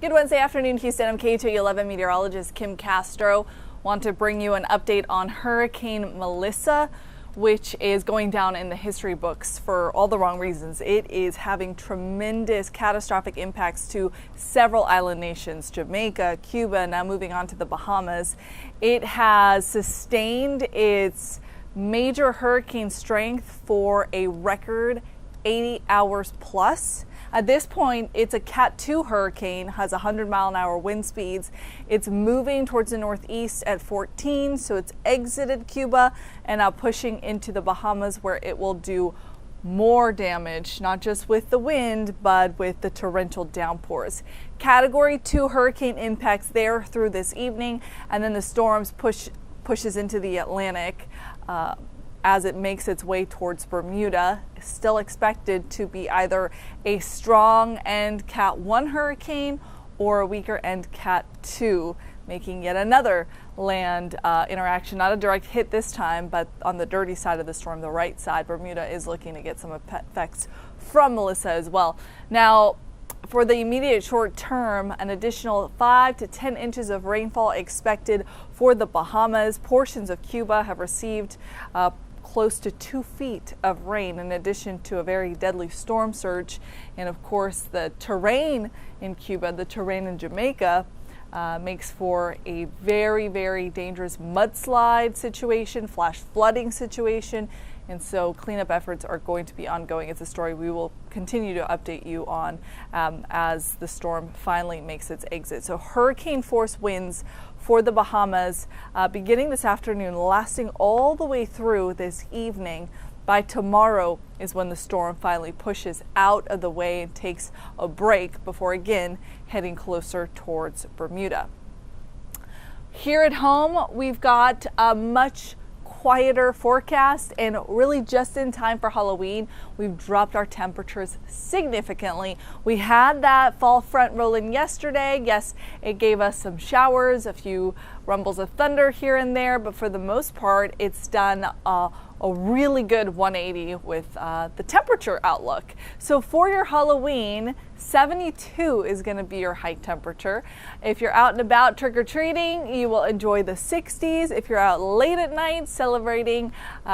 Good Wednesday afternoon, Houston. I'm KHOU 11 meteorologist Kim Castro. Want to bring you an update on Hurricane Melissa, which is going down in the history books for all the wrong reasons. It is having tremendous catastrophic impacts to several island nations, Jamaica, Cuba, now moving on to the Bahamas. It has sustained its major hurricane strength for a record 80 hours plus. At this point, it's a Cat 2 hurricane, has 100-mile-an-hour wind speeds. It's moving towards the northeast at 14, so it's exited Cuba and now pushing into the Bahamas, where it will do more damage, not just with the wind, but with the torrential downpours. Category 2 hurricane impacts there through this evening, and then the storms pushes into the Atlantic as it makes its way towards Bermuda. Still expected to be either a strong end Cat 1 hurricane or a weaker end Cat 2, making yet another land interaction. Not a direct hit this time, but on the dirty side of the storm, the right side, Bermuda is looking to get some effects from Melissa as well. Now, for the immediate short term, an additional 5 to 10 inches of rainfall expected for the Bahamas. Portions of Cuba have received close to 2 feet of rain, in addition to a very deadly storm surge. And of course, the terrain in Cuba, the terrain in Jamaica, makes for a very, very dangerous mudslide situation, flash flooding situation. And so cleanup efforts are going to be ongoing. It's a story we will continue to update you on as the storm finally makes its exit. So hurricane force winds for the Bahamas beginning this afternoon, lasting all the way through this evening. By tomorrow is when the storm finally pushes out of the way and takes a break before again heading closer towards Bermuda. Here at home, we've got a much quieter forecast, and really just in time for Halloween. We've dropped our temperatures significantly. We had that fall front roll in yesterday. Yes, it gave us some showers, a few rumbles of thunder here and there, but for the most part, it's done a really good 180 with the temperature outlook. So for your Halloween, 72 is going to be your high temperature. If you're out and about trick-or-treating, you will enjoy the 60s. If you're out late at night celebrating,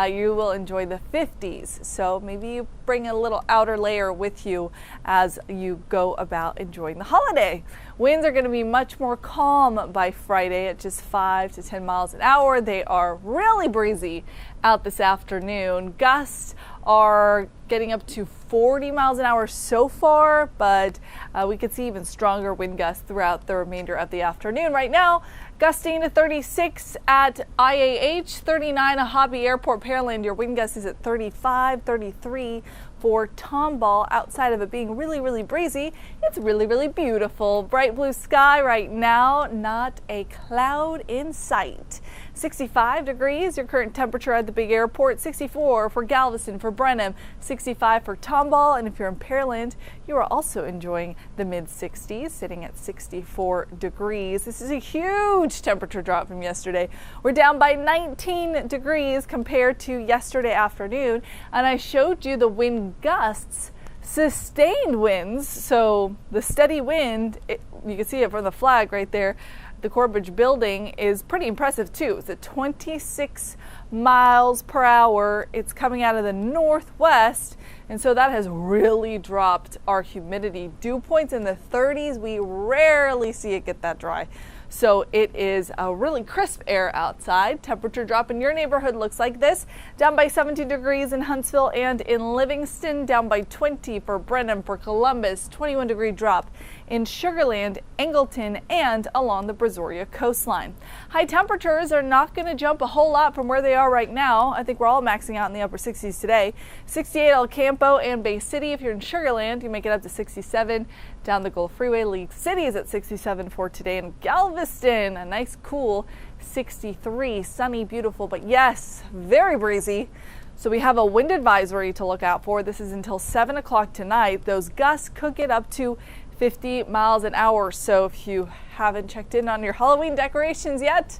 you will enjoy the 50s. So maybe you bring a little outer layer with you as you go about enjoying the holiday. Winds are going to be much more calm by Friday at just 5 to 10 miles an hour. They are really breezy out this afternoon. Gusts are getting up to 40 miles an hour so far, but we could see even stronger wind gusts throughout the remainder of the afternoon. Right now, gusting to 36 at IAH, 39 at Hobby Airport, Pearland. Your wind gust is at 35, 33 for Tomball. Outside of it being really, really breezy, it's really, really beautiful. Bright blue sky right now, not a cloud in sight. 65 degrees, your current temperature at the big airport. 64 for Galveston, for Brenham, 65 for Tomball, and if you're in Pearland, you are also enjoying the mid-60s, sitting at 64 degrees. This is a huge temperature drop from yesterday. We're down by 19 degrees compared to yesterday afternoon, and I showed you the wind gusts, sustained winds, so the steady wind, you can see it from the flag right there. The Corbridge building is pretty impressive too. It's at 26 miles per hour. It's coming out of the northwest, and so that has really dropped our humidity. Dew points in the 30s. We rarely see it get that dry. So it is a really crisp air outside. Temperature drop in your neighborhood looks like this. Down by 17 degrees in Huntsville and in Livingston. Down by 20 for Brenham, for Columbus. 21 degree drop in Sugar Land, Angleton, and along the Brazoria coastline. High temperatures are not going to jump a whole lot from where they are right now. I think we're all maxing out in the upper 60s today. 68 El Campo and Bay City. If you're in Sugar Land, you make it up to 67. Down the Gulf Freeway, League City is at 67 for today. And Galveston, a nice cool 63. Sunny, beautiful, but yes, very breezy. So we have a wind advisory to look out for. This is until 7 o'clock tonight. Those gusts could get up to 50 miles an hour. So if you haven't checked in on your Halloween decorations yet,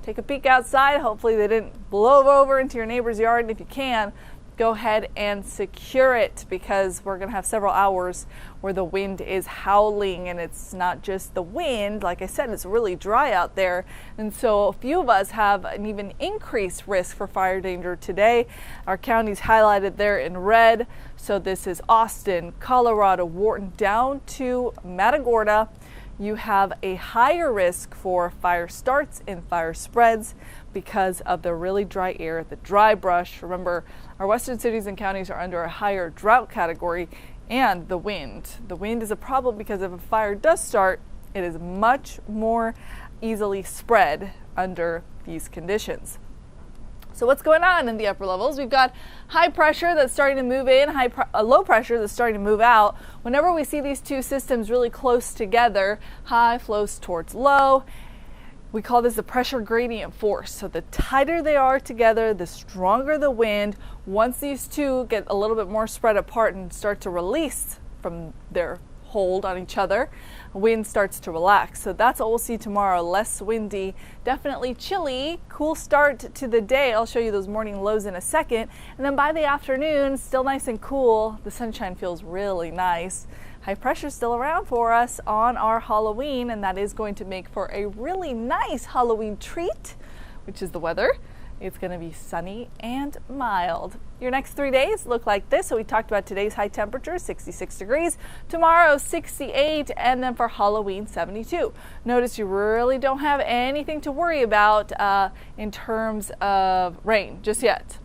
take a peek outside. Hopefully they didn't blow over into your neighbor's yard. And if you can, go ahead and secure it, because we're going to have several hours where the wind is howling, and it's not just the wind. Like I said, it's really dry out there, and so a few of us have an even increased risk for fire danger today. Our counties highlighted there in red, so this is Austin, Colorado, Wharton down to Matagorda. You have a higher risk for fire starts and fire spreads because of the really dry air, the dry brush. Remember, our western cities and counties are under a higher drought category, and the wind. The wind is a problem because if a fire does start, it is much more easily spread under these conditions. So what's going on in the upper levels? We've got high pressure that's starting to move in, low pressure that's starting to move out. Whenever we see these two systems really close together, high flows towards low. We call this the pressure gradient force. So the tighter they are together, the stronger the wind. Once these two get a little bit more spread apart and start to release from their hold on each other, wind starts to relax. So that's what we'll see tomorrow. Less windy, definitely chilly, cool start to the day. I'll show you those morning lows in a second. And then by the afternoon, still nice and cool. The sunshine feels really nice. High pressure still around for us on our Halloween, and that is going to make for a really nice Halloween treat, which is the weather. It's going to be sunny and mild. Your next 3 days look like this. So we talked about today's high temperature, 66 degrees. Tomorrow, 68, and then for Halloween, 72. Notice you really don't have anything to worry about in terms of rain just yet.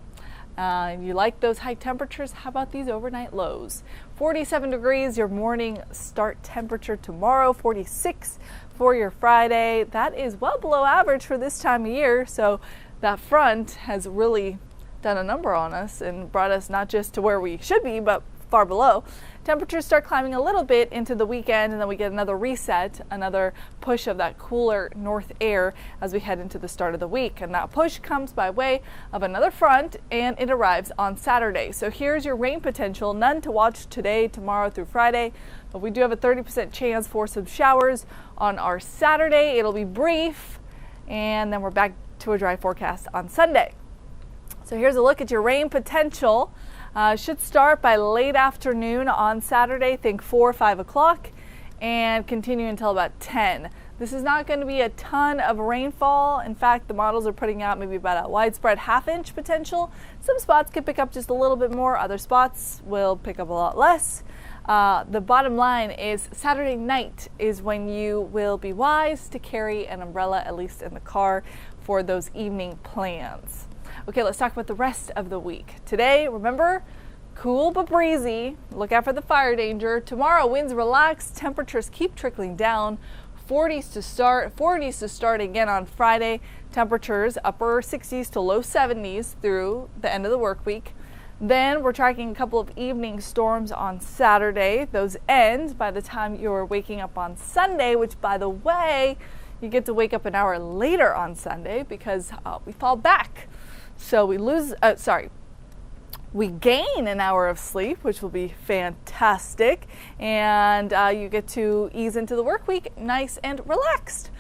You like those high temperatures? How about these overnight lows? 47 degrees, your morning start temperature tomorrow, 46 for your Friday. That is well below average for this time of year. So that front has really done a number on us and brought us not just to where we should be, but far below. Temperatures start climbing a little bit into the weekend, and then we get another reset, another push of that cooler north air as we head into the start of the week. And that push comes by way of another front, and it arrives on Saturday. So here's your rain potential. None to watch today, tomorrow through Friday, but we do have a 30% chance for some showers on our Saturday. It'll be brief, and then we're back to a dry forecast on Sunday. So here's a look at your rain potential. Should start by late afternoon on Saturday, think 4 or 5 o'clock, and continue until about 10. This is not going to be a ton of rainfall. In fact, the models are putting out maybe about a widespread half-inch potential. Some spots could pick up just a little bit more. Other spots will pick up a lot less. The bottom line is Saturday night is when you will be wise to carry an umbrella, at least in the car, for those evening plans. Okay, let's talk about the rest of the week. Today, remember, cool but breezy. Look out for the fire danger. Tomorrow, winds relax, temperatures keep trickling down. 40s to start again on Friday. Temperatures upper 60s to low 70s through the end of the work week. Then we're tracking a couple of evening storms on Saturday. Those end by the time you're waking up on Sunday, which, by the way, you get to wake up an hour later on Sunday because we fall back. So we gain an hour of sleep, which will be fantastic. And you get to ease into the work week nice and relaxed.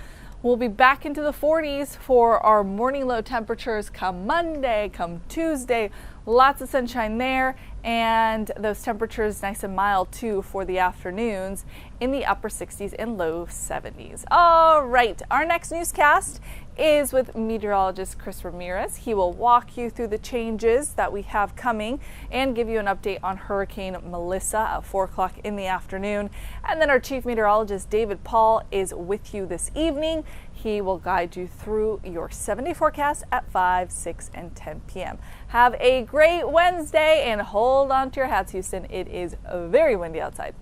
We'll be back into the 40s for our morning low temperatures come Monday, come Tuesday. Lots of sunshine there, and those temperatures nice and mild too for the afternoons in the upper 60s and low 70s. All right, our next newscast is with meteorologist Chris Ramirez. He will walk you through the changes that we have coming and give you an update on Hurricane Melissa at 4 o'clock in the afternoon. And then our chief meteorologist David Paul is with you this evening. He will guide you through your 7-day forecast at 5, 6, and 10 p.m. Have a great Wednesday and hold on to your hats, Houston. It is very windy outside.